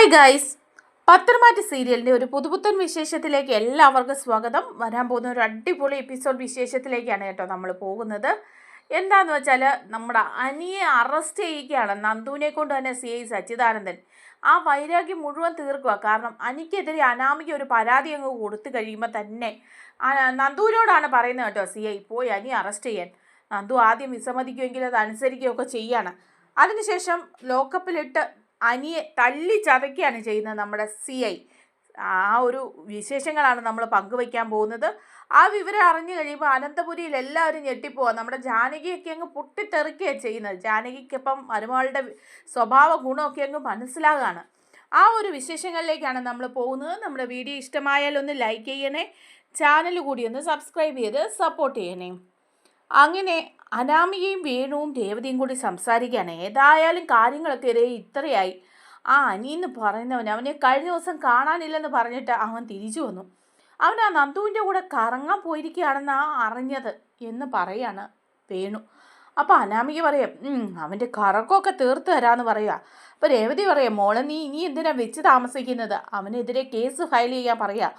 Hi guys, പത്തനംമാറ്റ് സീരിയലിൻ്റെ ഒരു പുതുപുത്തൻ വിശേഷത്തിലേക്ക് എല്ലാവർക്കും സ്വാഗതം. വരാൻ പോകുന്ന ഒരു അടിപൊളി എപ്പിസോഡ് വിശേഷത്തിലേക്കാണ് കേട്ടോ നമ്മൾ പോകുന്നത്. എന്താണെന്ന് വെച്ചാൽ നമ്മുടെ അനിയെ അറസ്റ്റ് ചെയ്യുകയാണ് നന്ദുവിനെ കൊണ്ട് തന്നെ CI സച്ചിദാനന്ദൻ. ആ വൈരാഗ്യം മുഴുവൻ തീർക്കുക. കാരണം അനിക്കെതിരെ അനാമിക ഒരു പരാതി അങ്ങ് കൊടുത്തു കഴിയുമ്പോൾ തന്നെ നന്ദുവിനോടാണ് പറയുന്നത് കേട്ടോ CI പോയി അനി അറസ്റ്റ് ചെയ്യാൻ. നന്ദു ആദ്യം വിസമ്മതിക്കുമെങ്കിൽ അത് അനുസരിക്കുകയൊക്കെ ചെയ്യാണ്. അതിനുശേഷം ലോക്കപ്പിലിട്ട് അനിയെ തല്ലി ചതയ്ക്കുകയാണ് ചെയ്യുന്നത് നമ്മുടെ CI. ആ ഒരു വിശേഷങ്ങളാണ് നമ്മൾ പങ്കുവയ്ക്കാൻ പോകുന്നത്. ആ വിവരം അറിഞ്ഞു കഴിയുമ്പോൾ അനന്തപുരിയിൽ എല്ലാവരും ഞെട്ടിപ്പോവാം. നമ്മുടെ ജാനകിയൊക്കെ അങ്ങ് പൊട്ടിത്തെറിക്കുകയാണ് ചെയ്യുന്നത്. ജാനകിക്കൊപ്പം മരുമകളുടെ സ്വഭാവ ഗുണമൊക്കെ അങ്ങ് മനസ്സിലാകാണ്. ആ ഒരു വിശേഷങ്ങളിലേക്കാണ് നമ്മൾ പോകുന്നത്. നമ്മുടെ വീഡിയോ ഇഷ്ടമായാൽ ഒന്ന് ലൈക്ക് ചെയ്യണേ, ചാനൽ കൂടി ഒന്ന് സബ്സ്ക്രൈബ് ചെയ്ത് സപ്പോർട്ട് ചെയ്യണേ. അങ്ങനെ അനാമികയും വേണുവും രേവതിയും കൂടി സംസാരിക്കുകയാണ്. ഏതായാലും കാര്യങ്ങളൊക്കെ ഇത്രയായി. ആ അനിയെന്ന് പറയുന്നവൻ അവനെ കഴിഞ്ഞ ദിവസം കാണാനില്ലെന്ന് പറഞ്ഞിട്ട് അവൻ തിരിച്ചു വന്നു. അവൻ ആ നന്ദുവിൻ്റെ കൂടെ കറങ്ങാൻ പോയിരിക്കുകയാണെന്നാ അറിഞ്ഞത് എന്ന് പറയാണ് വേണു. അപ്പോൾ അനാമിക പറയാം അവൻ്റെ കറക്കമൊക്കെ തീർത്ത് തരാമെന്ന് പറയുക. അപ്പോൾ രേവതി പറയാം മോളെ നീ ഇനി എന്തിനാ വെച്ച് താമസിക്കുന്നത്, അവനെതിരെ കേസ് ഫയൽ ചെയ്യാൻ പറയുക.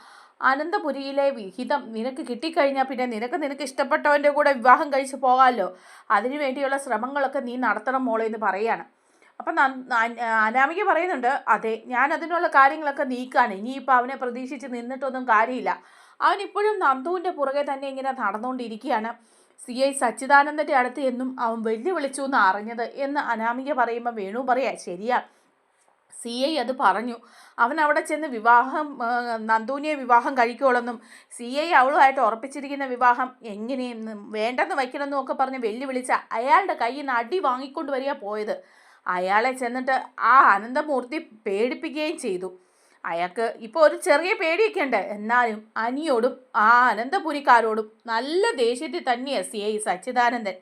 അനന്തപുരിയിലെ വിഹിതം നിനക്ക് കിട്ടിക്കഴിഞ്ഞാൽ പിന്നെ നിനക്ക് ഇഷ്ടപ്പെട്ടവൻ്റെ കൂടെ വിവാഹം കഴിച്ച് പോകാമല്ലോ. അതിനു വേണ്ടിയുള്ള ശ്രമങ്ങളൊക്കെ നീ നടത്തണം മോളെ എന്ന് പറയാണ്. അപ്പം അനാമിക പറയുന്നുണ്ട് അതെ ഞാൻ അതിനുള്ള കാര്യങ്ങളൊക്കെ നീക്കാണ്. ഇനിയിപ്പോൾ അവനെ പ്രതീക്ഷിച്ച് നിന്നിട്ടൊന്നും കാര്യമില്ല. അവനിപ്പോഴും നന്ദുവിൻ്റെ പുറകെ തന്നെ ഇങ്ങനെ നടന്നുകൊണ്ടിരിക്കുകയാണ്. CI സച്ചിദാനന്ദൻ്റെ അടുത്ത് എന്നും അവൻ വെല്ലുവിളിച്ചു എന്ന് അറിഞ്ഞത് എന്ന് അനാമിക പറയുമ്പോൾ വേണു പറയാം ശരിയാ CI അത് പറഞ്ഞു. അവൻ അവിടെ ചെന്ന് നന്ദുവിനെ വിവാഹം കഴിക്കുള്ളെന്നും CI അവളുമായിട്ട് ഉറപ്പിച്ചിരിക്കുന്ന വിവാഹം എങ്ങനെയെന്നും വേണ്ടെന്ന് വയ്ക്കണമെന്നും ഒക്കെ പറഞ്ഞ് വെല്ലുവിളിച്ച അയാളുടെ കയ്യിൽ നിന്ന് അടി വാങ്ങിക്കൊണ്ട് വരിക പോയത്. അയാളെ ചെന്നിട്ട് ആ അനന്തമൂർത്തി പേടിപ്പിക്കുകയും ചെയ്തു. അയാൾക്ക് ഇപ്പോൾ ഒരു ചെറിയ പേടിയൊക്കെ ഉണ്ട്. എന്നാലും അനിയോടും ആ അനന്തപുരിക്കാരോടും നല്ല ദേഷ്യത്തിൽ തന്നെയാണ് CI സച്ചിദാനന്ദൻ.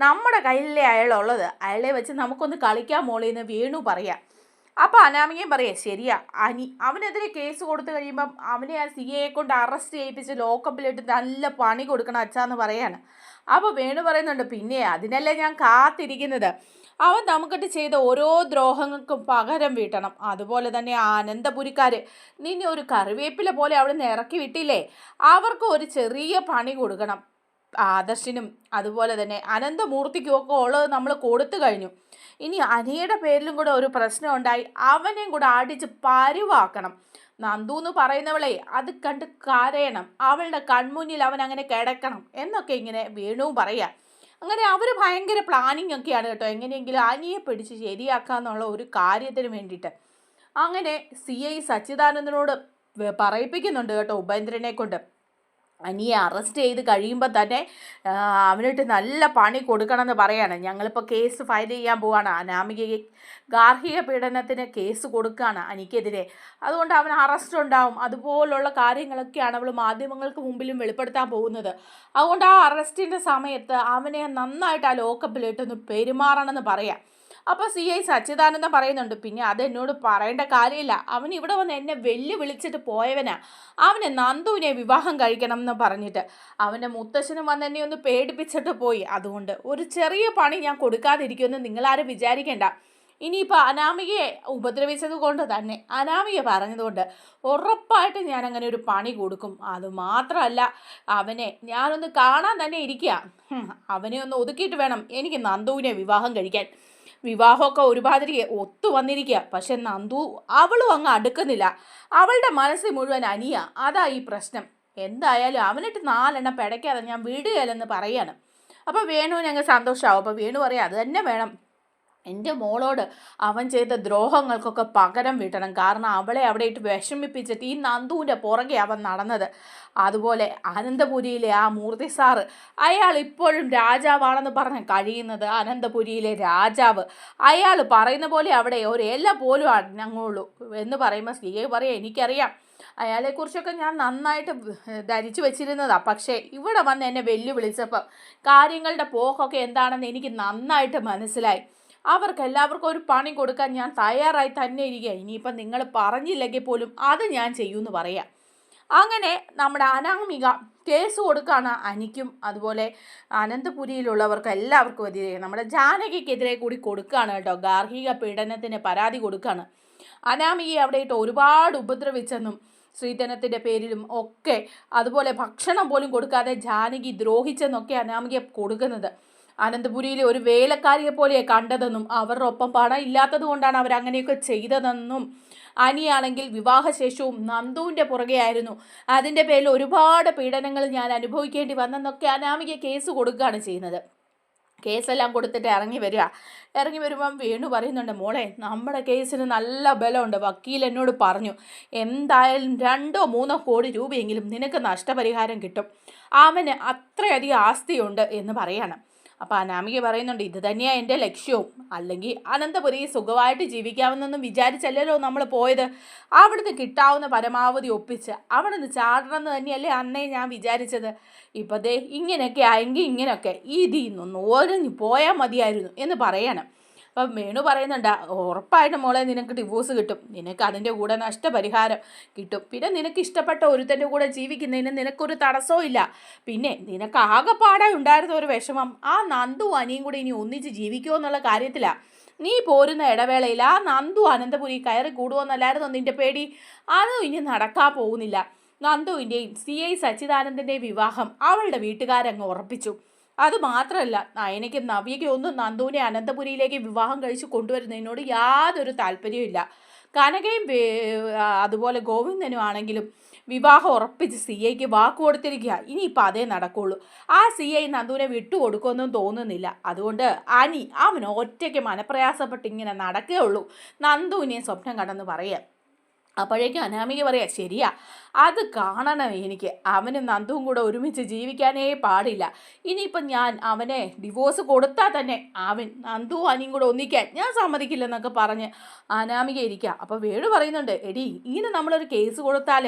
നമ്മുടെ കയ്യിലേ അയാളുള്ളത്, അയാളെ വെച്ച് നമുക്കൊന്ന് കളിക്കാൻ മോളേന്ന് വേണു പറയാം. അപ്പോൾ അനാമികയും പറയാം ശരിയാ അവനെതിരെ കേസ് കൊടുത്തു കഴിയുമ്പം അവനെ ആ CIയെ കൊണ്ട് അറസ്റ്റ് ചെയ്യിപ്പിച്ച് ലോക്കപ്പിലിട്ട് നല്ല പണി കൊടുക്കണം അച്ഛാന്ന് പറയാണ്. അപ്പോൾ വേണു പറയുന്നുണ്ട് പിന്നെ അതിനല്ലേ ഞാൻ കാത്തിരിക്കുന്നത്. അവൻ നമുക്കിട്ട് ചെയ്ത ഓരോ ദ്രോഹങ്ങൾക്കും പകരം വീട്ടണം. അതുപോലെ തന്നെ അനന്തപുരിക്കാർ നിന്നെ ഒരു കറിവേപ്പില പോലെ അവിടെ നിന്ന് ഇറക്കി വിട്ടില്ലേ, അവർക്ക് ഒരു ചെറിയ പണി കൊടുക്കണം. ആദർശിനും അതുപോലെ തന്നെ അനന്തമൂർത്തിക്കും ഒക്കെ ഉള്ളത് നമ്മൾ കൊടുത്തു കഴിഞ്ഞു. ഇനി അനിയുടെ പേരിലും കൂടെ ഒരു പ്രശ്നം ഉണ്ടായി, അവനെയും കൂടെ അടിച്ച് പരുവാക്കണം. നന്ദു എന്ന് പറയുന്നവളെ അത് കണ്ട് കരയണം, അവളുടെ കൺമുന്നിൽ അവൻ അങ്ങനെ കിടക്കണം എന്നൊക്കെ ഇങ്ങനെ വേണുവും പറയാം. അങ്ങനെ അവർ ഭയങ്കര പ്ലാനിങ് ഒക്കെയാണ് കേട്ടോ, എങ്ങനെയെങ്കിലും അനിയെ പിടിച്ച് ശരിയാക്കാന്നുള്ള ഒരു കാര്യത്തിന് വേണ്ടിയിട്ട്. അങ്ങനെ CI സച്ചിദാനന്ദനോട് പറയിപ്പിക്കുന്നുണ്ട് കേട്ടോ ഉപേന്ദ്രനെ കൊണ്ട്. അനിയെ അറസ്റ്റ് ചെയ്ത് കഴിയുമ്പോൾ തന്നെ അവനിട്ട് നല്ല പണി കൊടുക്കണമെന്ന് പറയാണ്. ഞങ്ങളിപ്പോൾ കേസ് ഫയൽ ചെയ്യാൻ പോവാണ്. അനാമികയെ ഗാർഹിക പീഡനത്തിന് കേസ് കൊടുക്കുകയാണ് അനിക്കെതിരെ. അതുകൊണ്ട് അവൻ അറസ്റ്റ് ഉണ്ടാവും. അതുപോലുള്ള കാര്യങ്ങളൊക്കെയാണ് അവൾ മാധ്യമങ്ങൾക്ക് മുമ്പിലും വെളിപ്പെടുത്താൻ പോകുന്നത്. അതുകൊണ്ട് ആ അറസ്റ്റിൻ്റെ സമയത്ത് അവനെ നന്നായിട്ട് ആ ലോക്കപ്പിലിട്ടൊന്ന് പെരുമാറണമെന്ന് പറയാം. അപ്പോൾ CI സച്ചിദാനന്ദൻ പറയുന്നുണ്ട് പിന്നെ അതെന്നോട് പറയേണ്ട കാര്യമില്ല, അവൻ ഇവിടെ വന്ന് എന്നെ വെല്ലുവിളിച്ചിട്ട് പോയവനാ, അവനെ നന്ദുവിനെ വിവാഹം കഴിക്കണം എന്ന് പറഞ്ഞിട്ട് അവൻ്റെ മുത്തശ്ശനും വന്ന് എന്നെ ഒന്ന് പേടിപ്പിച്ചിട്ട് പോയി. അതുകൊണ്ട് ഒരു ചെറിയ പണി ഞാൻ കൊടുക്കാതിരിക്കുമെന്ന് നിങ്ങളാരും വിചാരിക്കേണ്ട. ഇനിയിപ്പോൾ അനാമികയെ ഉപദ്രവിച്ചത് കൊണ്ട് തന്നെ അനാമിക പറഞ്ഞതുകൊണ്ട് ഉറപ്പായിട്ട് ഞാൻ അങ്ങനെ ഒരു പണി കൊടുക്കും. അതുമാത്രമല്ല അവനെ ഞാനൊന്ന് കാണാൻ തന്നെ ഇരിക്കുക. അവനെ ഒന്ന് ഒതുക്കിയിട്ട് വേണം എനിക്ക് നന്ദുവിനെ വിവാഹം കഴിക്കാൻ. വിവാഹമൊക്കെ ഒരുമാതിരി ഒത്തു വന്നിരിക്കുക, പക്ഷെ നന്ദു അവളും അങ്ങ് അടുക്കുന്നില്ല. അവളുടെ മനസ്സിൽ മുഴുവൻ അനിയ, അതാ ഈ പ്രശ്നം. എന്തായാലും അവനിട്ട് 4 എണ്ണം പിടയ്ക്കാതെ ഞാൻ വിടുകയല്ലെന്ന് പറയാണ്. അപ്പോൾ വേണുവിന് അങ്ങ് സന്തോഷമാവും. അപ്പോൾ വേണു പറയാം അത് തന്നെ വേണം, എൻ്റെ മോളോട് അവൻ ചെയ്ത ദ്രോഹങ്ങൾക്കൊക്കെ പകരം വീട്ടണം. കാരണം അവളെ അവിടെ ഇട്ട് വിഷമിപ്പിച്ചിട്ട് ഈ നന്ദുവിൻ്റെ പുറകെ അവൻ നടന്നത്. അതുപോലെ അനന്തപുരിയിലെ ആ മൂർത്തി സാറ് അയാൾ ഇപ്പോഴും രാജാവാണെന്ന് പറഞ്ഞ് കഴിയുന്നത്. അനന്തപുരിയിലെ രാജാവ് അയാൾ പറയുന്ന പോലെ അവിടെ ഒരു ഇല പോലും അടങ്ങുള്ളൂ എന്ന് പറയുമ്പോൾ CI പറയാം എനിക്കറിയാം, അയാളെക്കുറിച്ചൊക്കെ ഞാൻ നന്നായിട്ട് ധരിച്ചു വെച്ചിരുന്നതാണ്. പക്ഷേ ഇവിടെ വന്ന് എന്നെ വെല്ലുവിളിച്ചപ്പോൾ കാര്യങ്ങളുടെ പോക്കൊക്കെ എന്താണെന്ന് എനിക്ക് നന്നായിട്ട് മനസ്സിലായി. അവർക്കെല്ലാവർക്കും ഒരു പണി കൊടുക്കാൻ ഞാൻ തയ്യാറായി തന്നെ ഇരിക്കുക. ഇനിയിപ്പം നിങ്ങൾ പറഞ്ഞില്ലെങ്കിൽ പോലും അത് ഞാൻ ചെയ്യുമെന്ന് പറയാം. അങ്ങനെ നമ്മുടെ അനാമിക കേസ് കൊടുക്കുകയാണ് അനിക്കും അതുപോലെ അനന്തപുരിയിലുള്ളവർക്ക് എല്ലാവർക്കും എതിരെ. നമ്മുടെ ജാനകിക്കെതിരെ കൂടി കൊടുക്കുകയാണ് കേട്ടോ. ഗാർഹിക പീഡനത്തിന് പരാതി കൊടുക്കുകയാണ്. അനാമികയെ അവിടെ ഇട്ട് ഒരുപാട് ഉപദ്രവിച്ചെന്നും സ്ത്രീധനത്തിൻ്റെ പേരിലും ഒക്കെ, അതുപോലെ ഭക്ഷണം പോലും കൊടുക്കാതെ ജാനകി ദ്രോഹിച്ചെന്നൊക്കെ അനാമികയെ കൊടുക്കുന്നത്. അനന്തപുരിയിലെ ഒരു വേലക്കാരിയെ പോലെ കണ്ടതെന്നും അവരുടെ ഒപ്പം പണം ഇല്ലാത്തത് കൊണ്ടാണ് അവരങ്ങനെയൊക്കെ ചെയ്തതെന്നും, അനിയാണെങ്കിൽ വിവാഹശേഷവും നന്ദുവിൻ്റെ പുറകെയായിരുന്നു, അതിൻ്റെ പേരിൽ ഒരുപാട് പീഡനങ്ങൾ ഞാൻ അനുഭവിക്കേണ്ടി വന്നെന്നൊക്കെ അനാമിക കേസ് കൊടുക്കുകയാണ് ചെയ്യുന്നത്. കേസെല്ലാം കൊടുത്തിട്ട് ഇറങ്ങി വരുമ്പം വേണു പറയുന്നുണ്ട്, മോളെ നമ്മുടെ കേസിന് നല്ല ബലമുണ്ട്, വക്കീൽ എന്നോട് പറഞ്ഞു എന്തായാലും 2-3 കോടി രൂപയെങ്കിലും നിനക്ക് നഷ്ടപരിഹാരം കിട്ടും, അവന് അത്രയധികം ആസ്തിയുണ്ട് എന്ന് പറയാണ്. അപ്പോൾ അനാമിക പറയുന്നുണ്ട്, ഇത് തന്നെയാണ് എൻ്റെ ലക്ഷ്യവും, അല്ലെങ്കിൽ അനന്തപുരി സുഖമായിട്ട് ജീവിക്കാമെന്നൊന്നും വിചാരിച്ചല്ലോ നമ്മൾ പോയത്, അവിടുന്ന് കിട്ടാവുന്ന പരമാവധി ഒപ്പിച്ച് അവിടുന്ന് ചാടണമെന്ന് തന്നെയല്ലേ അന്നേ ഞാൻ വിചാരിച്ചത്. ഇപ്പോൾ ദേ ഇങ്ങനെയൊക്കെ ആയെങ്കിൽ ഇങ്ങനെയൊക്കെ ഇതിൽ നിന്നൊന്ന് ഓരഞ്ഞ് പോയാൽ മതിയായിരുന്നു എന്ന് പറയണം. അപ്പം വേണു പറയുന്നുണ്ട്, ഉറപ്പായിട്ടും മോളെ നിനക്ക് ഡിവോഴ്സ് കിട്ടും, നിനക്ക് അതിൻ്റെ കൂടെ നഷ്ടപരിഹാരം കിട്ടും, പിന്നെ നിനക്ക് ഇഷ്ടപ്പെട്ട ഒരുത്തൻ്റെ കൂടെ ജീവിക്കുന്നതിന് നിനക്കൊരു തടസ്സവും ഇല്ല. പിന്നെ നിനക്ക് ആകെപ്പാടെ ഉണ്ടായിരുന്ന ഒരു വിഷമം ആ നന്ദു അനിയും കൂടി ഇനി ഒന്നിച്ച് ജീവിക്കുമോ എന്നുള്ള കാര്യത്തിലാണ്. നീ പോരുന്ന ഇടവേളയിൽ ആ നന്ദു അനന്തപുരി കയറി കൂടുമോന്നല്ലായിരുന്നു നിൻ്റെ പേടി. അതും ഇനി നടക്കാൻ പോകുന്നില്ല. നന്ദുവിൻ്റെയും CI സച്ചിദാനന്ദൻ്റെയും വിവാഹം അവളുടെ വീട്ടുകാരങ്ങ് ഉറപ്പിച്ചു. അതുമാത്രമല്ല, നയനയ്ക്കും നവ്യയ്ക്കും ഒന്നും നന്ദുവിനെ അനന്തപുരിയിലേക്ക് വിവാഹം കഴിച്ച് കൊണ്ടുവരുന്നതിനോട് യാതൊരു താല്പര്യമില്ല. കനകയും അതുപോലെ ഗോവിന്ദനും ആണെങ്കിലും വിവാഹം ഉറപ്പിച്ച് CIക്ക് വാക്ക് കൊടുത്തിരിക്കുക. ഇനിയിപ്പോൾ അതേ നടക്കുള്ളൂ. ആ CI നന്ദുവിനെ വിട്ടുകൊടുക്കുമെന്നും തോന്നുന്നില്ല. അതുകൊണ്ട് അവൻ ഒറ്റയ്ക്ക് മനപ്രയാസപ്പെട്ട് ഇങ്ങനെ നടക്കുകയുള്ളൂ, നന്ദുവിനെയും സ്വപ്നം കണ്ടെന്ന് പറയാം. അപ്പോഴേക്കും അനാമിക പറയാം, ശരിയാ, അത് കാണണം എനിക്ക്, അവനും നന്ദുവും കൂടെ ഒരുമിച്ച് ജീവിക്കാനേ പാടില്ല. ഇനിയിപ്പം ഞാൻ അവനെ ഡിവോഴ്സ് കൊടുത്താൽ തന്നെ അവൻ നന്ദുവും അനിയും കൂടെ ഒന്നിക്കാൻ ഞാൻ സമ്മതിക്കില്ലെന്നൊക്കെ പറഞ്ഞ് അനാമിക ഇരിക്കുക. അപ്പോൾ വേണു പറയുന്നുണ്ട്, എടി ഇങ്ങനെ നമ്മളൊരു കേസ് കൊടുത്താൽ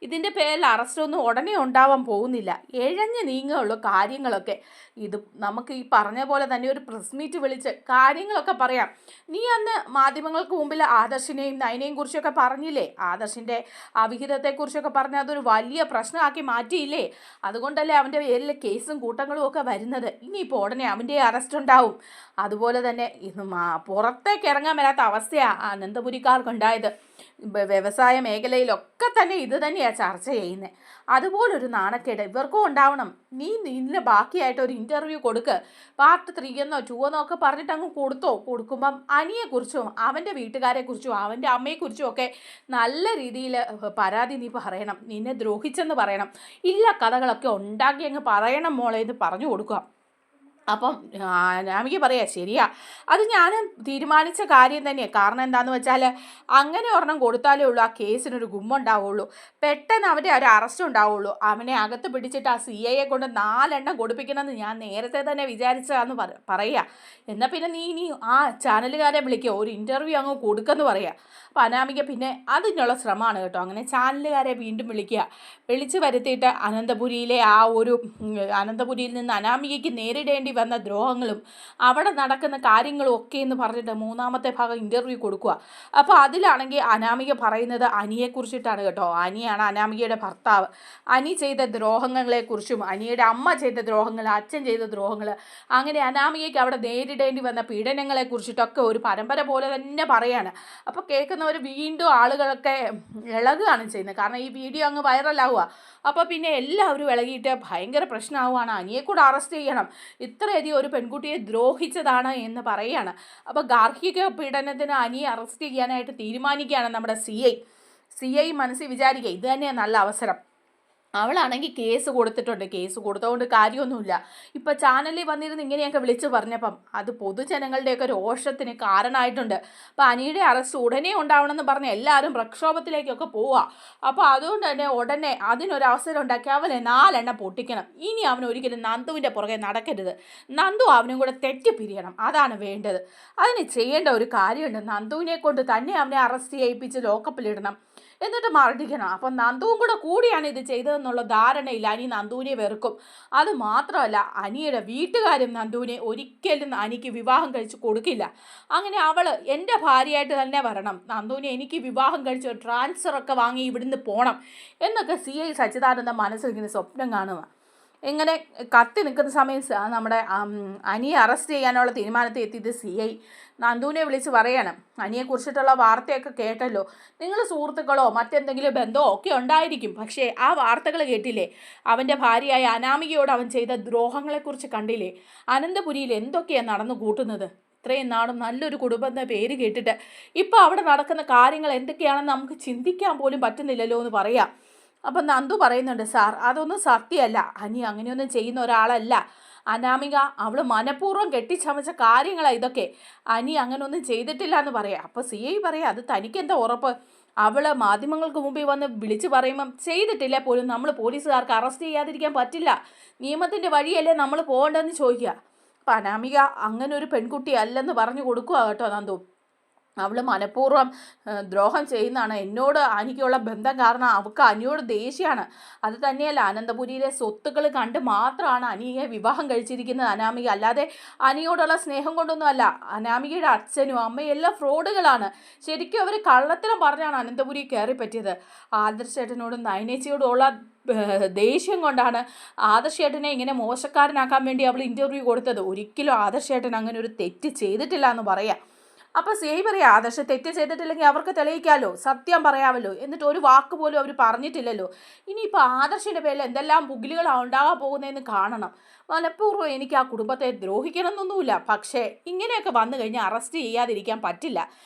ഇതിൻ്റെ പേരിൽ അറസ്റ്റൊന്നും ഉടനെ ഉണ്ടാവാൻ പോകുന്നില്ല, എഴഞ്ഞ് നീങ്ങുകയുള്ളൂ കാര്യങ്ങളൊക്കെ. ഇത് നമുക്ക് ഈ പറഞ്ഞ പോലെ തന്നെ ഒരു പ്രസ് മീറ്റ് വിളിച്ച് കാര്യങ്ങളൊക്കെ പറയാം. നീ അന്ന് മാധ്യമങ്ങൾക്ക് മുമ്പിൽ ആദർശിനെയും നയനെയും കുറിച്ചൊക്കെ പറഞ്ഞില്ലേ, ആദർശിൻ്റെ അവിഹിതത്തെക്കുറിച്ചൊക്കെ പറഞ്ഞ് അതൊരു വലിയ പ്രശ്നമാക്കി മാറ്റിയില്ലേ, അതുകൊണ്ടല്ലേ അവൻ്റെ പേരിൽ കേസും കൂട്ടങ്ങളും ഒക്കെ വരുന്നത്. ഇനിയിപ്പോൾ ഉടനെ അവൻ്റെ അറസ്റ്റ് ഉണ്ടാവും. അതുപോലെ തന്നെ പുറത്തേക്ക് ഇറങ്ങാൻ വരാത്ത അവസ്ഥയാണ് അനന്തപുരിക്കാർക്കുണ്ടായത്. വ്യവസായ മേഖലയിലൊക്കെ തന്നെ ഇത് തന്നെയാണ് ചർച്ച ചെയ്യുന്നത്. അതുപോലൊരു നാണക്കേട് ഇവർക്കും ഉണ്ടാവണം. നിന്നെ ബാക്കിയായിട്ട് ഒരു ഇൻ്റർവ്യൂ കൊടുക്ക്, പാർട്ട് 3 2 ഒക്കെ പറഞ്ഞിട്ട് അങ്ങ് കൊടുക്കുമ്പം അനിയെക്കുറിച്ചും അവൻ്റെ വീട്ടുകാരെക്കുറിച്ചും അവൻ്റെ അമ്മയെക്കുറിച്ചും ഒക്കെ നല്ല രീതിയിൽ പരാതി നീ പറയണം, നിന്നെ ദ്രോഹിച്ചെന്ന് പറയണം, ഇല്ല കഥകളൊക്കെ ഉണ്ടാക്കി അങ്ങ് പറയണം മോളെ എന്ന് പറഞ്ഞു കൊടുക്കുക. അപ്പം അനാമിക പറയാം, ശരിയാ, അത് ഞാൻ തീരുമാനിച്ച കാര്യം തന്നെയാണ്. കാരണം എന്താണെന്ന് വെച്ചാൽ അങ്ങനെ ഒരെണ്ണം കൊടുത്താലേ ഉള്ളൂ ആ കേസിനൊരു ഗുമ്മുണ്ടാവുള്ളൂ, പെട്ടെന്ന് അവൻ്റെ ഒരു അറസ്റ്റ് ഉണ്ടാവുള്ളൂ. അവനെ അകത്ത് പിടിച്ചിട്ട് ആ CIയെ കൊണ്ട് 4 എണ്ണം കൊടുപ്പിക്കണമെന്ന് ഞാൻ നേരത്തെ തന്നെ വിചാരിച്ചതാന്ന് പറയുക. എന്നാൽ പിന്നെ നീ ഇനി ആ ചാനലുകാരെ വിളിക്കുക, ഒരു ഇൻ്റർവ്യൂ അങ്ങ് കൊടുക്കുമെന്ന് പറയുക. അപ്പം അനാമിക പിന്നെ അതിനുള്ള ശ്രമമാണ് കേട്ടോ. അങ്ങനെ ചാനലുകാരെ വീണ്ടും വിളിച്ച് വരുത്തിയിട്ട് അനന്തപുരിയിൽ നിന്ന് അനാമികയ്ക്ക് നേരിടേണ്ടി വന്ന ദ്രോഹങ്ങളും അവിടെ നടക്കുന്ന കാര്യങ്ങളും ഒക്കെ എന്ന് പറഞ്ഞിട്ട് 3ാമത്തെ ഭാഗം ഇൻ്റർവ്യൂ കൊടുക്കുക. അപ്പോൾ അതിലാണെങ്കിൽ അനാമിക പറയുന്നത് അനിയെക്കുറിച്ചിട്ടാണ് കേട്ടോ. അനിയാണ് അനാമികയുടെ ഭർത്താവ്. അനി ചെയ്ത ദ്രോഹങ്ങളെക്കുറിച്ചും അനിയുടെ അമ്മ ചെയ്ത ദ്രോഹങ്ങൾ, അച്ഛൻ ചെയ്ത ദ്രോഹങ്ങൾ, അങ്ങനെ അനാമികയ്ക്ക് അവിടെ നേരിടേണ്ടി വന്ന പീഡനങ്ങളെക്കുറിച്ചിട്ടൊക്കെ ഒരു പരമ്പര പോലെ തന്നെ പറയാണ്. അപ്പോൾ കേൾക്കുന്നവർ വീണ്ടും ആളുകളൊക്കെ ഇളകുകയാണ് ചെയ്യുന്നത്. കാരണം ഈ വീഡിയോ അങ്ങ് വൈറലാവുക. അപ്പോൾ പിന്നെ എല്ലാവരും ഇളകിയിട്ട് ഭയങ്കര പ്രശ്നമാവുകയാണ്, അനിയെ കൂടെ അറസ്റ്റ് ചെയ്യണം, ഇത്രയധികം ഒരു പെൺകുട്ടിയെ ദ്രോഹിച്ചതാണ് എന്ന് പറയുകയാണ്. അപ്പോൾ ഗാർഹിക പീഡനത്തിന് അനിയെ അറസ്റ്റ് ചെയ്യാനായിട്ട് തീരുമാനിക്കുകയാണ് നമ്മുടെ CI മനസ്സിൽ വിചാരിക്കുക, ഇത് തന്നെയാണ് നല്ല അവസരം. അവളാണെങ്കിൽ കേസ് കൊടുത്തിട്ടുണ്ട്, കേസ് കൊടുത്തുകൊണ്ട് കാര്യമൊന്നുമില്ല. ഇപ്പം ചാനലിൽ വന്നിരുന്ന് ഇങ്ങനെയൊക്കെ വിളിച്ച് പറഞ്ഞപ്പം അത് പൊതുജനങ്ങളുടെയൊക്കെ രോഷത്തിന് കാരണമായിട്ടുണ്ട്. അപ്പോൾ അനിയുടെ അറസ്റ്റ് ഉടനെ ഉണ്ടാവണമെന്ന് പറഞ്ഞ് എല്ലാവരും പ്രക്ഷോഭത്തിലേക്കൊക്കെ പോവുക. അപ്പോൾ അതുകൊണ്ട് തന്നെ ഉടനെ അതിനൊരവസരം ഉണ്ടാക്കി അവനെ 4 എണ്ണം പൊട്ടിക്കണം. ഇനി അവൻ ഒരിക്കലും നന്ദുവിൻ്റെ പുറകെ നടക്കരുത്, നന്ദു അവനും കൂടെ തെറ്റിപ്പിരിയണം, അതാണ് വേണ്ടത്. അതിന് ചെയ്യേണ്ട ഒരു കാര്യമുണ്ട്, നന്ദുവിനെ കൊണ്ട് തന്നെ അവനെ അറസ്റ്റ് ചെയ്യിപ്പിച്ച് ലോക്കപ്പിലിടണം, എന്നിട്ട് മർദ്ദിക്കണം. അപ്പം നന്ദുവും കൂടിയാണ് ഇത് ചെയ്തതെന്നുള്ള ധാരണയിൽ അനി നന്ദുവിനെ വെറുക്കും. അത് മാത്രമല്ല, അനിയുടെ വീട്ടുകാരും നന്ദുവിനെ ഒരിക്കലും അനിക്ക് വിവാഹം കഴിച്ച് കൊടുക്കില്ല. അങ്ങനെ അവൾ എൻ്റെ ഭാര്യയായിട്ട് തന്നെ വരണം, നന്ദുവിനെ എനിക്ക് വിവാഹം കഴിച്ച് ട്രാൻസ്ഫറൊക്കെ വാങ്ങി ഇവിടുന്ന് പോകണം എന്നൊക്കെ CI സച്ചിദാനന്ദ മനസ്സിൽ ഇങ്ങനെ സ്വപ്നം കാണുക. ഇങ്ങനെ കത്തി നിൽക്കുന്ന സമയം നമ്മുടെ അനിയെ അറസ്റ്റ് ചെയ്യാനുള്ള തീരുമാനത്തിൽ എത്തിയത് CI നന്ദുവിനെ വിളിച്ച് പറയണം, അനിയെക്കുറിച്ചിട്ടുള്ള വാർത്തയൊക്കെ കേട്ടല്ലോ, നിങ്ങൾ സുഹൃത്തുക്കളോ മറ്റെന്തെങ്കിലും ബന്ധമോ ഒക്കെ ഉണ്ടായിരിക്കും, പക്ഷേ ആ വാർത്തകൾ കേട്ടില്ലേ, അവൻ്റെ ഭാര്യയായ അനാമികയോട് അവൻ ചെയ്ത ദ്രോഹങ്ങളെക്കുറിച്ച് കണ്ടില്ലേ, അനന്തപുരിയിൽ എന്തൊക്കെയാണ് നടന്നു കൂട്ടുന്നത്. ഇത്രയും നാളും നല്ലൊരു കുടുംബം എന്ന പേര് കേട്ടിട്ട് ഇപ്പോൾ അവിടെ നടക്കുന്ന കാര്യങ്ങൾ എന്തൊക്കെയാണെന്ന് നമുക്ക് ചിന്തിക്കാൻ പോലും പറ്റുന്നില്ലല്ലോ എന്ന് പറയാം. അപ്പം നന്ദു പറയുന്നുണ്ട്, സാർ അതൊന്നും സത്യമല്ല, അനി അങ്ങനെയൊന്നും ചെയ്യുന്ന ഒരാളല്ല, അനാമിക അവൾ മനഃപൂർവ്വം കെട്ടിച്ചമച്ച കാര്യങ്ങളാണ് ഇതൊക്കെ, അനി അങ്ങനെയൊന്നും ചെയ്തിട്ടില്ല എന്ന് പറയാം. അപ്പോൾ CI പറയാം, അത് തനിക്കെന്താ ഉറപ്പ്, അവൾ മാധ്യമങ്ങൾക്ക് മുമ്പിൽ വന്ന് വിളിച്ച് പറയുമ്പം ചെയ്തിട്ടില്ല പോലും നമ്മൾ പോലീസുകാർക്ക് അറസ്റ്റ് ചെയ്യാതിരിക്കാൻ പറ്റില്ല, നിയമത്തിൻ്റെ വഴിയല്ലേ നമ്മൾ പോകേണ്ടതെന്ന് ചോദിക്കുക. അപ്പം അനാമിക അങ്ങനെ ഒരു പെൺകുട്ടി അല്ലെന്ന് പറഞ്ഞു കൊടുക്കുക കേട്ടോ നന്ദു. അവൾ മനഃപൂർവ്വം ദ്രോഹം ചെയ്യുന്നതാണ്, എന്നോട് അനിക്കുള്ള ബന്ധം കാരണം അവൾക്ക് അനിയോട് ദേഷ്യമാണ്. അത് തന്നെയല്ല, അനന്തപുരിയിലെ സ്വത്തുക്കൾ കണ്ട് മാത്രമാണ് അനിയെ വിവാഹം കഴിച്ചിരിക്കുന്നത് അനാമിക, അല്ലാതെ അനിയോടുള്ള സ്നേഹം കൊണ്ടൊന്നും അല്ല. അനാമികയുടെ അച്ഛനും അമ്മയും എല്ലാം ഫ്രോഡുകളാണ്. ശരിക്കും അവർ കള്ളത്തിലും പറഞ്ഞാണ് അനന്തപുരി കയറി പറ്റിയത്. ആദർശേട്ടനോടും നയനേച്ചിയോടും ഉള്ള ദേഷ്യം കൊണ്ടാണ് ആദർശേട്ടനെ ഇങ്ങനെ മോശക്കാരനാക്കാൻ വേണ്ടി അവൾ ഇൻ്റർവ്യൂ കൊടുത്തത്. ഒരിക്കലും ആദർശേട്ടൻ അങ്ങനെ ഒരു തെറ്റ് ചെയ്തിട്ടില്ല എന്ന് പറയാം. അപ്പോൾ CI പറയാം, ആദർശ തെറ്റ് ചെയ്തിട്ടില്ലെങ്കിൽ അവർക്ക് തെളിയിക്കാമല്ലോ, സത്യം പറയാമല്ലോ, എന്നിട്ട് ഒരു വാക്ക് പോലും അവർ പറഞ്ഞിട്ടില്ലല്ലോ. ഇനിയിപ്പോൾ ആദർശിൻ്റെ പേരിൽ എന്തെല്ലാം പുകിലുകളാണ് ഉണ്ടാകാൻ പോകുന്നതെന്ന് കാണണം. മനഃപൂർവ്വം എനിക്ക് ആ കുടുംബത്തെ ദ്രോഹിക്കണമെന്നൊന്നുമില്ല, പക്ഷേ ഇങ്ങനെയൊക്കെ വന്നു കഴിഞ്ഞാൽ അറസ്റ്റ് ചെയ്യാതിരിക്കാൻ പറ്റില്ല.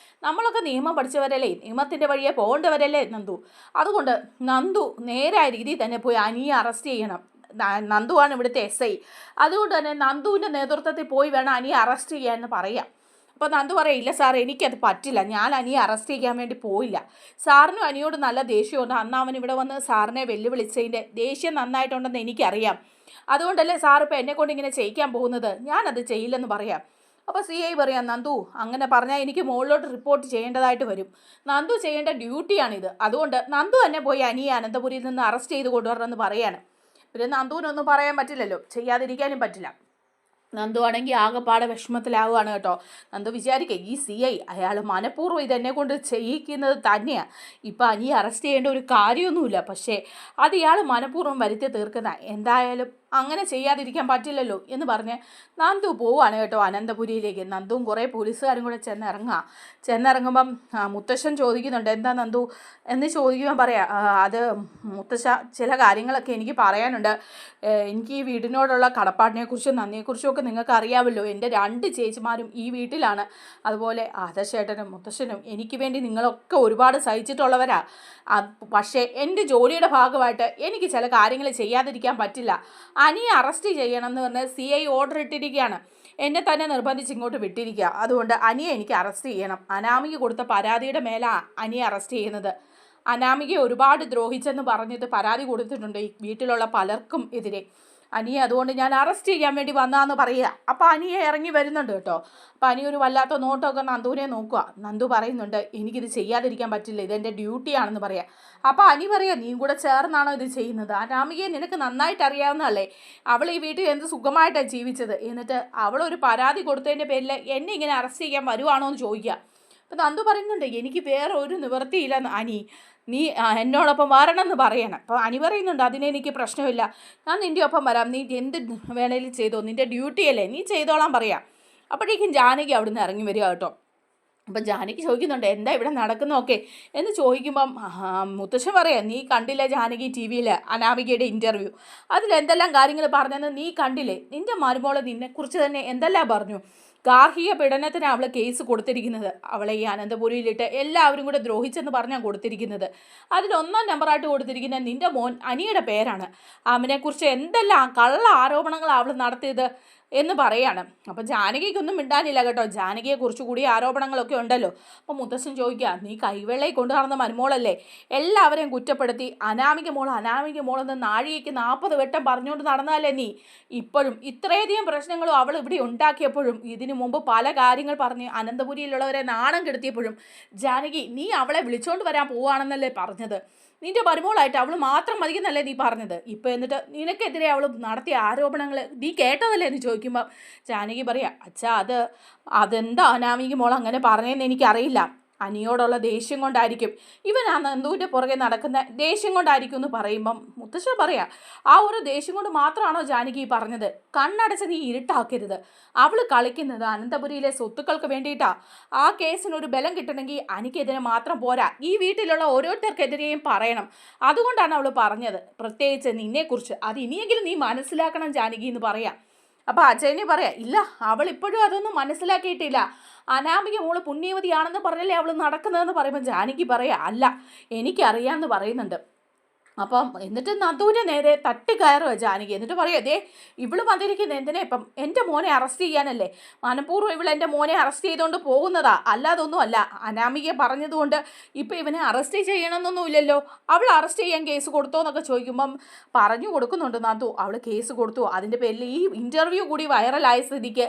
നമ്മളൊക്കെ നിയമം പഠിച്ചവരല്ലേ, നിയമത്തിൻ്റെ വഴിയെ പോകേണ്ടവരല്ലേ നന്ദു. അതുകൊണ്ട് നന്ദു നേരായ രീതിയിൽ തന്നെ പോയി അനിയെ അറസ്റ്റ് ചെയ്യണം. നന്ദുവാണ് ഇവിടുത്തെ SI. അതുകൊണ്ട് തന്നെ നന്ദുവിൻ്റെ നേതൃത്വത്തിൽ പോയി വേണം അനിയെ അറസ്റ്റ് ചെയ്യാമെന്ന് പറയാം. അപ്പോൾ നന്ദു പറയില്ല സാർ, എനിക്കത് പറ്റില്ല, ഞാൻ അനിയെ അറസ്റ്റ് ചെയ്യാൻ വേണ്ടി പോയില്ല. സാറിനും അനിയോട് നല്ല ദേഷ്യമുണ്ട്, അന്ന് അവൻ ഇവിടെ വന്ന് സാറിനെ വെല്ലുവിളിച്ചതിൻ്റെ ദേഷ്യം നന്നായിട്ടുണ്ടെന്ന് എനിക്കറിയാം. അതുകൊണ്ടല്ലേ സാർ ഇപ്പോൾ എന്നെക്കൊണ്ട് ഇങ്ങനെ ചെയ്യിക്കാൻ പോകുന്നത്, ഞാനത് ചെയ്യില്ലെന്ന് പറയാം. അപ്പോൾ CI പറയാം, നന്ദു അങ്ങനെ പറഞ്ഞാൽ എനിക്ക് മുകളിലോട്ട് റിപ്പോർട്ട് ചെയ്യേണ്ടതായിട്ട് വരും, നന്ദു ചെയ്യേണ്ട ഡ്യൂട്ടിയാണിത്, അതുകൊണ്ട് നന്ദു തന്നെ പോയി അനിയെ അനന്തപുരിയിൽ നിന്ന് അറസ്റ്റ് ചെയ്ത് കൊണ്ടുവരണമെന്ന് പറയാണ്. പിന്നെ നന്ദുവിനൊന്നും പറയാൻ പറ്റില്ലല്ലോ, ചെയ്യാതിരിക്കാനും പറ്റില്ല. നന്ദു ആണെങ്കിൽ ആകെപ്പാടെ വിഷമത്തിലാവുകയാണ് കേട്ടോ. നന്ദു വിചാരിക്കുക, ഈ CI അയാൾ മനഃപൂർവ്വം ഇതെന്നെ കൊണ്ട് ചെയ്യിക്കുന്നത് തന്നെയാണ്, ഇപ്പം അനിയെ അറസ്റ്റ് ചെയ്യേണ്ട ഒരു കാര്യമൊന്നുമില്ല, പക്ഷേ അത് ഇയാൾ മനഃപൂർവ്വം വരുത്തി തീർക്കുന്ന, എന്തായാലും അങ്ങനെ ചെയ്യാതിരിക്കാൻ പറ്റില്ലല്ലോ എന്ന് പറഞ്ഞ് നന്ദു പോവാണ് കേട്ടോ അനന്തപുരിയിലേക്ക്. നന്ദുവും കുറേ പോലീസുകാരും കൂടെ ചെന്നിറങ്ങുമ്പം മുത്തശ്ശൻ ചോദിക്കുന്നുണ്ട്, എന്താ നന്ദു എന്ന് ചോദിക്കുമ്പോൾ പറയാം, അത് മുത്തശ്ശ ചില കാര്യങ്ങളൊക്കെ എനിക്ക് പറയാനുണ്ട്, എനിക്ക് ഈ വീടിനോടുള്ള കടപ്പാടിനെക്കുറിച്ചും നന്ദിയെക്കുറിച്ചും ഒക്കെ നിങ്ങൾക്ക് അറിയാമല്ലോ, എൻ്റെ 2 ചേച്ചിമാരും ഈ വീട്ടിലാണ്, അതുപോലെ ആദർശേട്ടനും മുത്തശ്ശനും എനിക്ക് വേണ്ടി നിങ്ങളൊക്കെ ഒരുപാട് സഹിച്ചിട്ടുള്ളവരാ, പക്ഷേ എൻ്റെ ജോലിയുടെ ഭാഗമായിട്ട് എനിക്ക് ചില കാര്യങ്ങൾ ചെയ്യാതിരിക്കാൻ പറ്റില്ല, അനിയെ അറസ്റ്റ് ചെയ്യണം എന്ന് പറഞ്ഞ് CI ഓർഡർ ഇട്ടിരിക്കുകയാണ്, എന്നെ തന്നെ നിർബന്ധിച്ച് ഇങ്ങോട്ട് വിട്ടിരിക്കുക, അതുകൊണ്ട് അനിയെ എനിക്ക് അറസ്റ്റ് ചെയ്യണം. അനാമിക കൊടുത്ത പരാതിയുടെ മേലാണ് അനിയെ അറസ്റ്റ് ചെയ്യുന്നത്. അനാമികയെ ഒരുപാട് ദ്രോഹിച്ചെന്ന് പറഞ്ഞിട്ട് പരാതി കൊടുത്തിട്ടുണ്ട് ഈ വീട്ടിലുള്ള പലർക്കും എതിരെ. അനിയെ അതുകൊണ്ട് ഞാൻ അറസ്റ്റ് ചെയ്യാൻ വേണ്ടി വന്നതെന്ന് പറയുക. അപ്പോൾ അനിയെ ഇറങ്ങി വരുന്നുണ്ട് കേട്ടോ. അപ്പോൾ അനി ഒരു വല്ലാത്ത നോട്ടമൊക്കെ നന്ദുവിനെ നോക്കുക. നന്ദു പറയുന്നുണ്ട്, എനിക്കിത് ചെയ്യാതിരിക്കാൻ പറ്റില്ല, ഇതെൻ്റെ ഡ്യൂട്ടിയാണെന്ന് പറയാം. അപ്പോൾ അനി പറയുക, നീ കൂടെ ചേർന്നാണോ ഇത് ചെയ്യുന്നത്, അനാമികയെ നിനക്ക് നന്നായിട്ട് അറിയാവുന്നതല്ലേ, അവൾ ഈ വീട്ടിൽ എന്ത് സുഖമായിട്ടാണ് ജീവിച്ചത്, എന്നിട്ട് അവളൊരു പരാതി കൊടുത്തതിൻ്റെ പേരിൽ എന്നെ ഇങ്ങനെ അറസ്റ്റ് ചെയ്യാൻ വരുവാണോ എന്ന് ചോദിക്കുക. അപ്പോൾ നന്ദു പറയുന്നുണ്ട്, എനിക്ക് വേറെ ഒരു നിവൃത്തിയില്ല അനി, നീ എന്നോടൊപ്പം വരണമെന്ന് പറയണം. അപ്പോൾ അനി പറയുന്നുണ്ട്, അതിനെനിക്ക് പ്രശ്നമില്ല, ഞാൻ നിൻ്റെ ഒപ്പം വരാം, നീ എന്ത് വേണേലും ചെയ്തോ, നിൻ്റെ ഡ്യൂട്ടിയല്ലേ, നീ ചെയ്തോളാൻ പറയാം. അപ്പോഴേക്കും ജാനകി അവിടുന്ന് ഇറങ്ങി വരിക കേട്ടോ. അപ്പം ജാനകി ചോദിക്കുന്നുണ്ട്, എന്താ ഇവിടെ നടക്കുന്നതൊക്കെ എന്ന് ചോദിക്കുമ്പം മുത്തശ്ശൻ പറയാം, നീ കണ്ടില്ലേ ജാനകി TV-യിൽ അനാമികയുടെ ഇൻ്റർവ്യൂ, അതിലെന്തെല്ലാം കാര്യങ്ങൾ പറഞ്ഞെന്ന് നീ കണ്ടില്ലേ, നിൻ്റെ മരുമോള് നിന്നെക്കുറിച്ച് തന്നെ എന്തെല്ലാം പറഞ്ഞു, ഗാർഹിക പീഡനത്തിന് അവൾ കേസ് കൊടുത്തിരിക്കുന്നത്, അവളെ ഈ അനന്തപുരിയിലിട്ട് എല്ലാവരും കൂടെ ദ്രോഹിച്ചെന്ന് പറഞ്ഞാൽ കൊടുത്തിരിക്കുന്നത്, അതിൽ 1ാം നമ്പറായിട്ട് കൊടുത്തിരിക്കുന്ന നിൻ്റെ മോൻ അനിയുടെ പേരാണ്, അവനെക്കുറിച്ച് എന്തെല്ലാം കള്ള ആരോപണങ്ങളാണ് അവൾ നടത്തിയത് എന്ന് പറയാണ്. അപ്പോൾ ജാനകിക്കൊന്നും മിണ്ടാനില്ല കേട്ടോ, ജാനകിയെക്കുറിച്ച് കൂടി ആരോപണങ്ങളൊക്കെ ഉണ്ടല്ലോ. അപ്പോൾ മുത്തശ്ശൻ ചോദിക്കുക, നീ കൈവെള്ളയിൽ കൊണ്ടു നടന്ന മരുമോളല്ലേ, എല്ലാവരെയും കുറ്റപ്പെടുത്തി അനാമിക മോളെന്ന് നാഴികയ്ക്ക് 40 വട്ടം പറഞ്ഞുകൊണ്ട് നടന്നതല്ലേ നീ, ഇപ്പോഴും ഇത്രയധികം പ്രശ്നങ്ങളും അവൾ ഇവിടെ ഉണ്ടാക്കിയപ്പോഴും ഇതിനു മുമ്പ് പല കാര്യങ്ങൾ പറഞ്ഞ് അനന്തപുരിയിലുള്ളവരെ നാണം കെടുത്തിയപ്പോഴും ജാനകി നീ അവളെ വിളിച്ചോണ്ട് വരാൻ പോവുകയാണെന്നല്ലേ പറഞ്ഞത്, നിൻ്റെ മരുമോളായിട്ട് അവൾ മാത്രം മതിയെന്നല്ലേ നീ പറഞ്ഞത്, ഇപ്പോൾ എന്നിട്ട് നിനക്കെതിരെ അവൾ നടത്തിയ ആരോപണങ്ങൾ നീ കേട്ടതല്ലേ എന്ന് ചോദിക്കുമ്പോൾ ജാനകി പറയാം, അച്ഛാ അതെന്താ അനാമിക മോൾ അങ്ങനെ പറഞ്ഞതെന്ന് എനിക്കറിയില്ല, അനിയോടുള്ള ദേഷ്യം കൊണ്ടായിരിക്കും, ഇവൻ ആ നന്ദുവിൻ്റെ പുറകെ നടക്കുന്ന ദേഷ്യം കൊണ്ടായിരിക്കും എന്ന് പറയുമ്പം മുത്തശ്ശൻ പറയാം, ആ ഒരു ദേഷ്യം കൊണ്ട് മാത്രമാണോ ജാനകി പറഞ്ഞത്? കണ്ണടച്ച് നീ ഇരുട്ടാക്കരുത്. അവൾ കളിക്കുന്നത് അനന്തപുരിയിലെ സ്വത്തുക്കൾക്ക് വേണ്ടിയിട്ടാ. ആ കേസിനൊരു ബലം കിട്ടണമെങ്കിൽ അനിക്കെതിരെ മാത്രം പോരാ, ഈ വീട്ടിലുള്ള ഓരോരുത്തർക്കെതിരെയും പറയണം. അതുകൊണ്ടാണ് അവൾ പറഞ്ഞത്, പ്രത്യേകിച്ച് നിന്നെക്കുറിച്ച്. അത് ഇനിയെങ്കിലും നീ മനസ്സിലാക്കണം ജാനകി എന്ന് പറയാം. അപ്പോൾ അജയനെ പറയാം, ഇല്ല, അവൾ ഇപ്പോഴും അതൊന്നും മനസ്സിലാക്കിയിട്ടില്ല. അനാമിക മോള് പുണ്യവതിയാണെന്ന് പറഞ്ഞല്ലേ അവൾ നടക്കുന്നതെന്ന് പറയുമ്പോൾ ജാനകി പറയാം, അല്ല, എനിക്കറിയാമെന്ന് പറയുന്നുണ്ട്. അപ്പം എന്നിട്ട് നന്ദുവിൻ്റെ നേരെ തട്ടിക്കയറുക ജാനകി. എന്നിട്ട് പറയുക, ദേ ഇവള് വന്നിരിക്കുന്നത് എന്തിനാ? ഇപ്പം എൻ്റെ മോനെ അറസ്റ്റ് ചെയ്യാനല്ലേ? മനഃപൂർവ്വം ഇവൾ എൻ്റെ മോനെ അറസ്റ്റ് ചെയ്തുകൊണ്ട് പോകുന്നതാ, അല്ലാതൊന്നും അല്ല. അനാമിക പറഞ്ഞതുകൊണ്ട് ഇപ്പം ഇവനെ അറസ്റ്റ് ചെയ്യണമെന്നൊന്നുമില്ലല്ലോ. അവൾ അറസ്റ്റ് ചെയ്യാൻ കേസ് കൊടുത്തോ എന്നൊക്കെ ചോദിക്കുമ്പം പറഞ്ഞു കൊടുക്കുന്നുണ്ട് നന്ദു, അവൾ കേസ് കൊടുത്തു. അതിൻ്റെ പേരിൽ ഈ ഇൻ്റർവ്യൂ കൂടി വൈറലായ സ്ഥിതിക്ക്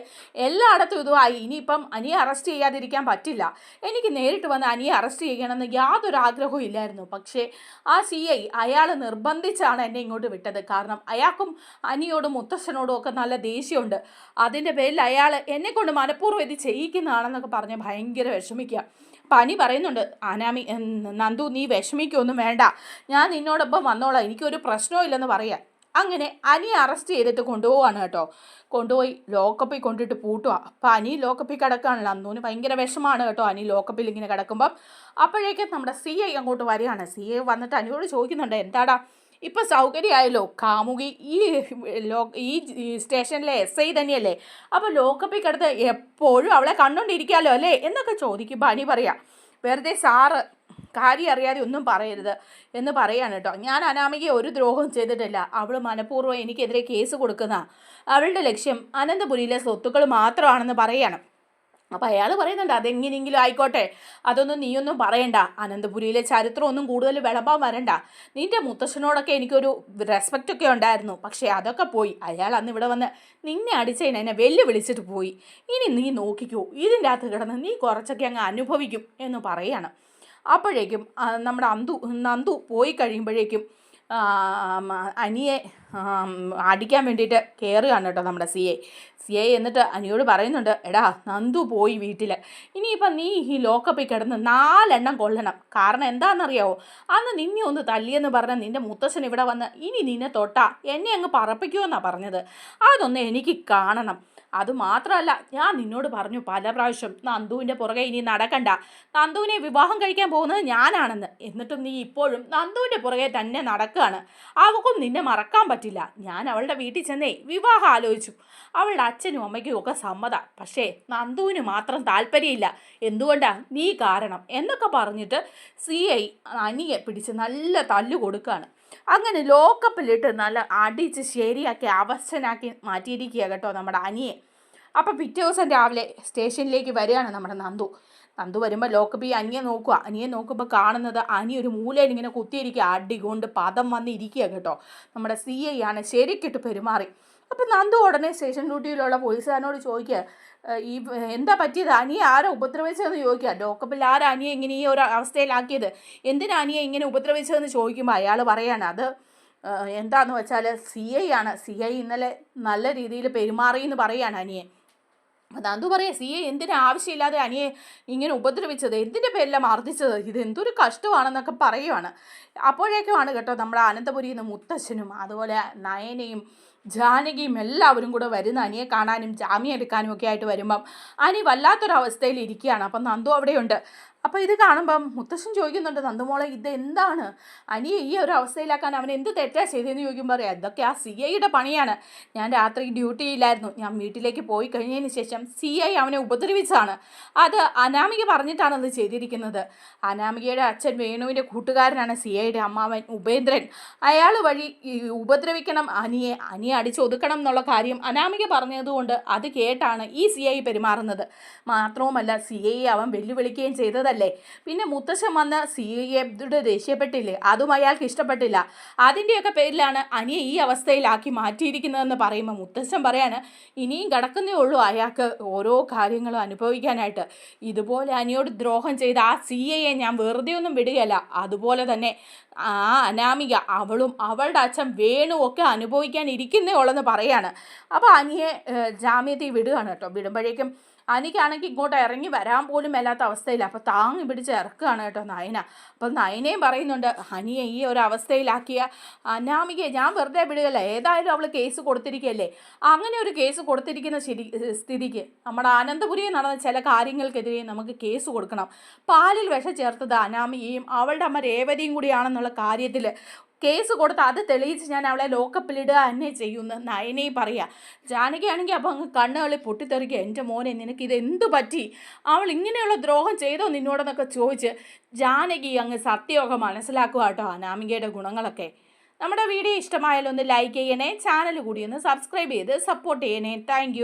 എല്ലായിടത്തും ഇതുമായി. ഇനിയിപ്പം അനിയെ അറസ്റ്റ് ചെയ്യാതിരിക്കാൻ പറ്റില്ല. എനിക്ക് നേരിട്ട് വന്ന് അനിയെ അറസ്റ്റ് ചെയ്യണമെന്ന് യാതൊരു ആഗ്രഹവും ഇല്ലായിരുന്നു. പക്ഷേ ആ CI അയാൾ നിർബന്ധിച്ചാണ് എന്നെ ഇങ്ങോട്ട് വിട്ടത്. കാരണം അയാൾക്കും അനിയോടും മുത്തശ്ശനോടും ഒക്കെ നല്ല ദേഷ്യമുണ്ട്. അതിൻ്റെ പേരിൽ അയാൾ എന്നെക്കൊണ്ട് മനഃപൂർവ്വം ഇത് ചെയ്യിക്കുന്നതാണെന്നൊക്കെ പറഞ്ഞ് ഭയങ്കര വിഷമിക്കുക. പനി പറയുന്നുണ്ട്, നന്ദു നീ വിഷമിക്കൊന്നും വേണ്ട, ഞാൻ നിന്നോടൊപ്പം വന്നോളാം, എനിക്കൊരു പ്രശ്നവും ഇല്ലെന്ന് പറയാം. അങ്ങനെ അനിയെ അറസ്റ്റ് ചെയ്തിട്ട് കൊണ്ടുപോവാണ് കേട്ടോ. കൊണ്ടുപോയി ലോക്കപ്പിൽ കൊണ്ടിട്ട് പൂട്ടുക. അപ്പം അനി ലോക്കപ്പിൽ കിടക്കുകയാണല്ലോ. അന്നൂന് ഭയങ്കര വിഷമാണ് കേട്ടോ അനി ലോക്കപ്പിൽ ഇങ്ങനെ കിടക്കുമ്പം. അപ്പോഴേക്കും നമ്മുടെ CI അങ്ങോട്ട് വരികയാണ്. CI വന്നിട്ട് അനിയോട് ചോദിക്കുന്നുണ്ട്, എന്താടാ ഇപ്പം സൗകര്യമായല്ലോ, കാമുകി ഈ സ്റ്റേഷനിലെ SI തന്നെയല്ലേ, അപ്പോൾ ലോക്കപ്പിൽ കിടന്ന് എപ്പോഴും അവളെ കണ്ടുകൊണ്ടിരിക്കാമല്ലോ അല്ലേ എന്നൊക്കെ ചോദിക്കുമ്പോൾ അനി പറയാം, വെറുതെ സാറ് കാര്യം അറിയാതെ ഒന്നും പറയരുത് എന്ന് പറയാണ് കേട്ടോ. ഞാൻ അനാമികയെ ഒരു ദ്രോഹവും ചെയ്തിട്ടില്ല. അവൾ മനഃപൂർവ്വം എനിക്കെതിരെ കേസ് കൊടുക്കുന്ന അവളുടെ ലക്ഷ്യം അനന്തപുരിയിലെ സ്വത്തുക്കൾ മാത്രമാണെന്ന് പറയാണ്. അപ്പോൾ അയാൾ പറയുന്നുണ്ട്, അതെങ്ങനെയെങ്കിലും ആയിക്കോട്ടെ, അതൊന്നും നീയൊന്നും പറയണ്ട, അനന്തപുരിയിലെ ചരിത്രമൊന്നും കൂടുതൽ വിളമ്പാൻ വരണ്ട. നിൻ്റെ മുത്തശ്ശനോടൊക്കെ എനിക്കൊരു റെസ്പെക്റ്റൊക്കെ ഉണ്ടായിരുന്നു, പക്ഷേ അതൊക്കെ പോയി. അയാൾ അന്ന് ഇവിടെ വന്ന് നിന്നെ അടിച്ചതിന് എന്നെ വെല്ലുവിളിച്ചിട്ട് പോയി. ഇനി നീ നോക്കിക്കോ, ഇതിൻ്റെ അകത്ത് കിടന്ന് നീ കുറച്ചൊക്കെ അങ്ങ് അനുഭവിക്കും എന്ന് പറയാണ്. അപ്പോഴേക്കും നമ്മുടെ നന്ദു പോയി കഴിയുമ്പോഴേക്കും അനിയെ അടിക്കാൻ വേണ്ടിയിട്ട് കയറുകയാണ് കേട്ടോ നമ്മുടെ CI എന്നിട്ട് അനിയോട് പറയുന്നുണ്ട്, എടാ നന്ദു പോയി വീട്ടിൽ, ഇനിയിപ്പം നീ ഈ ലോക്കപ്പിൽ കിടന്ന് 4 എണ്ണം കൊള്ളണം. കാരണം എന്താണെന്നറിയാവോ, അന്ന് നിന്നെ ഒന്ന് തല്ലിയെന്ന് പറഞ്ഞാൽ നിൻ്റെ മുത്തശ്ശൻ ഇവിടെ വന്ന് ഇനി നിന്നെ തൊട്ടാ എന്നെ അങ്ങ് പറപ്പിക്കുമെന്നാണ് പറഞ്ഞത്. അതൊന്ന് എനിക്ക് കാണണം. അതുമാത്രമല്ല, ഞാൻ നിന്നോട് പറഞ്ഞു പല പ്രാവശ്യം നന്ദുവിൻ്റെ പുറകെ ഇനി നടക്കണ്ട, നന്ദുവിനെ വിവാഹം കഴിക്കാൻ പോകുന്നത് ഞാനാണെന്ന്. എന്നിട്ടും നീ ഇപ്പോഴും നന്ദുവിൻ്റെ പുറകെ തന്നെ നടക്കുകയാണ്. അവൾക്കും നിന്നെ മറക്കാൻ പറ്റില്ല. ഞാൻ അവളുടെ വീട്ടിൽ ചെന്നേ വിവാഹം ആലോചിച്ചു. അവളുടെ അച്ഛനും അമ്മയ്ക്കും ഒക്കെ സമ്മതം, പക്ഷേ നന്ദുവിന് മാത്രം താല്പര്യമില്ല. എന്തുകൊണ്ടാ? നീ കാരണം എന്നൊക്കെ പറഞ്ഞിട്ട് CI അനിയെ പിടിച്ച് നല്ല തല്ലു കൊടുക്കുകയാണ്. അങ്ങനെ ലോക്കപ്പിലിട്ട് നല്ല അടിച്ച് ശരിയാക്കി അവശനാക്കി മാറ്റിയിരിക്കുക കേട്ടോ നമ്മുടെ അനിയെ. അപ്പോൾ പിറ്റേ ദിവസം രാവിലെ സ്റ്റേഷനിലേക്ക് വരികയാണ് നമ്മുടെ നന്ദു വരുമ്പോൾ ലോക്കപ്പിൽ അനിയെ നോക്കുമ്പോൾ കാണുന്നത് അനി ഒരു മൂലയിൽ ഇങ്ങനെ കുത്തിയിരിക്കുക, അടി കൊണ്ട് പദം വന്നിരിക്കുക കേട്ടോ. നമ്മുടെ CI ആണ് ശരിക്കിട്ട് പെരുമാറി. അപ്പം നന്ദു ഉടനെ സ്റ്റേഷൻ ഡ്യൂട്ടിയിലുള്ള പോലീസുകാരനോട് ചോദിക്കുക, ഈ എന്താ പറ്റിയത്, അനിയെ ആരാ ഉപദ്രവിച്ചതെന്ന് ചോദിക്കുക. ലോക്കപ്പിൽ ആരാ അനിയെ ഇങ്ങനെ ഈ ഒരു അവസ്ഥയിലാക്കിയത്, എന്തിനാ അനിയെ ഇങ്ങനെ ഉപദ്രവിച്ചതെന്ന് ചോദിക്കുമ്പോൾ അയാൾ പറയാണ്, അത് എന്താണെന്ന് വെച്ചാൽ CI ആണ്. CI ഇന്നലെ നല്ല രീതിയിൽ പെരുമാറി എന്ന് പറയാണ് അനിയെ. അപ്പം നന്ദു പറയാം, CI എന്തിനാ ആവശ്യമില്ലാതെ അനിയെ ഇങ്ങനെ ഉപദ്രവിച്ചത്, എന്തിൻ്റെ പേരിലാണ് മർദ്ദിച്ചത്, ഇത് എന്തൊരു കഷ്ടമാണെന്നൊക്കെ പറയുവാണ്. അപ്പോഴേക്കുമാണ് കേട്ടോ നമ്മുടെ അനന്തപുരിയിൽ നിന്ന് മുത്തശ്ശനും അതുപോലെ നയനയും ജാനകിയും എല്ലാവരും കൂടെ വരുന്ന അനിയെ കാണാനും ജാമ്യം എടുക്കാനും ഒക്കെ ആയിട്ട് വരുമ്പം അനി വല്ലാത്തൊരവസ്ഥയിൽ ഇരിക്കുകയാണ്. അപ്പം നന്ദു അവിടെയുണ്ട്. അപ്പോൾ ഇത് കാണുമ്പം മുത്തശ്ശൻ ചോദിക്കുന്നുണ്ട്, നന്ദുമോളെ ഇത് എന്താണ്, അനിയെ ഈ ഒരു അവസ്ഥയിലാക്കാൻ അവൻ എന്ത് തെറ്റാ ചെയ്തതെന്ന് ചോദിക്കുമ്പോൾ പറയാം, ഇതൊക്കെ ആ CIയുടെ പണിയാണ്. ഞാൻ രാത്രി ഡ്യൂട്ടിയിലായിരുന്നു, ഞാൻ വീട്ടിലേക്ക് പോയി കഴിഞ്ഞതിന് ശേഷം CI അവനെ ഉപദ്രവിച്ചതാണ്. അത് അനാമിക പറഞ്ഞിട്ടാണ് അത് ചെയ്തിരിക്കുന്നത്. അനാമികയുടെ അച്ഛൻ വേണുവിൻ്റെ കൂട്ടുകാരനാണ് CIയുടെ അമ്മാവൻ ഉപേന്ദ്രൻ. അയാൾ വഴി ഉപദ്രവിക്കണം, അനിയെ അടിച്ചൊതുക്കണം എന്നുള്ള കാര്യം അനാമിക പറഞ്ഞതുകൊണ്ട് അത് കേട്ടാണ് ഈ CI പെരുമാറുന്നത്. മാത്രവുമല്ല CI അവൻ വെല്ലുവിളിക്കുകയും ചെയ്തത് ല്ലേ. പിന്നെ മുത്തശ്ശൻ വന്ന് CIയോട് ദേഷ്യപ്പെട്ടില്ലേ, അതും അയാൾക്ക് ഇഷ്ടപ്പെട്ടില്ല. അതിൻ്റെയൊക്കെ പേരിലാണ് അനിയെ ഈ അവസ്ഥയിലാക്കി മാറ്റിയിരിക്കുന്നതെന്ന് പറയുമ്പോൾ മുത്തശ്ശൻ പറയാണ്, ഇനിയും കിടക്കുന്നേ ഉള്ളൂ അയാൾക്ക് ഓരോ കാര്യങ്ങളും അനുഭവിക്കാനായിട്ട്. ഇതുപോലെ അനിയോട് ദ്രോഹം ചെയ്ത ആ CIയെ ഞാൻ വെറുതെ ഒന്നും വിടുകയല്ല. അതുപോലെ തന്നെ ആ അനാമിക അവളും അവളുടെ അച്ഛൻ വേണുവും ഒക്കെ അനുഭവിക്കാൻ ഇരിക്കുന്നേ ഉള്ളെന്ന് പറയാണ്. അപ്പോൾ അനിയെ ജാമ്യത്തിൽ വിടുകയാണ് കേട്ടോ. വിടുമ്പോഴേക്കും എനിക്കാണെങ്കിൽ ഇങ്ങോട്ട് ഇറങ്ങി വരാൻ പോലും മേലാത്ത അവസ്ഥയില്ല. അപ്പോൾ താങ്ങി പിടിച്ച് ഇറക്കുകയാണ് കേട്ടോ നയന. അപ്പം നയനയും പറയുന്നുണ്ട്, ഹനിയെ ഈ ഒരു അവസ്ഥയിലാക്കിയ അനാമികയെ ഞാൻ വെറുതെ വിടുകയല്ല, ഏതായാലും അവൾ കേസ് കൊടുത്തിരിക്കുകയല്ലേ. അങ്ങനെ ഒരു കേസ് കൊടുത്തിരിക്കുന്ന സ്ഥിതിക്ക് നമ്മുടെ അനന്തപുരിയിൽ നടന്ന ചില കാര്യങ്ങൾക്കെതിരെ നമുക്ക് കേസ് കൊടുക്കണം. പാലിൽ വിഷം ചേർത്തത് അനാമികയും അവളുടെ അമ്മ രേവതിയും കൂടിയാണെന്നുള്ള കാര്യത്തിൽ കേസ് കൊടുത്ത് അത് തെളിയിച്ച് ഞാൻ അവളെ ലോക്കപ്പിലിടുക തന്നെ ചെയ്യുമെന്ന് നയനയും പറയുക. ജാനകിയാണെങ്കിൽ അപ്പോൾ അങ്ങ് കണ്ണുകളിൽ പൊട്ടിത്തെറിക്കുക, എൻ്റെ മോനെ നിനക്ക് ഇത് എന്തു പറ്റി, അവൾ ഇങ്ങനെയുള്ള ദ്രോഹം ചെയ്തോ നിന്നോടെന്നൊക്കെ ചോദിച്ച് ജാനകി അങ്ങ് സത്യമൊക്കെ മനസ്സിലാക്കുക കേട്ടോ അനാമികയുടെ ഗുണങ്ങളൊക്കെ. നമ്മുടെ വീഡിയോ ഇഷ്ടമായാലൊന്ന് ലൈക്ക് ചെയ്യണേ, ചാനൽ കൂടി ഒന്ന് സബ്സ്ക്രൈബ് ചെയ്ത് സപ്പോർട്ട് ചെയ്യണേ. താങ്ക്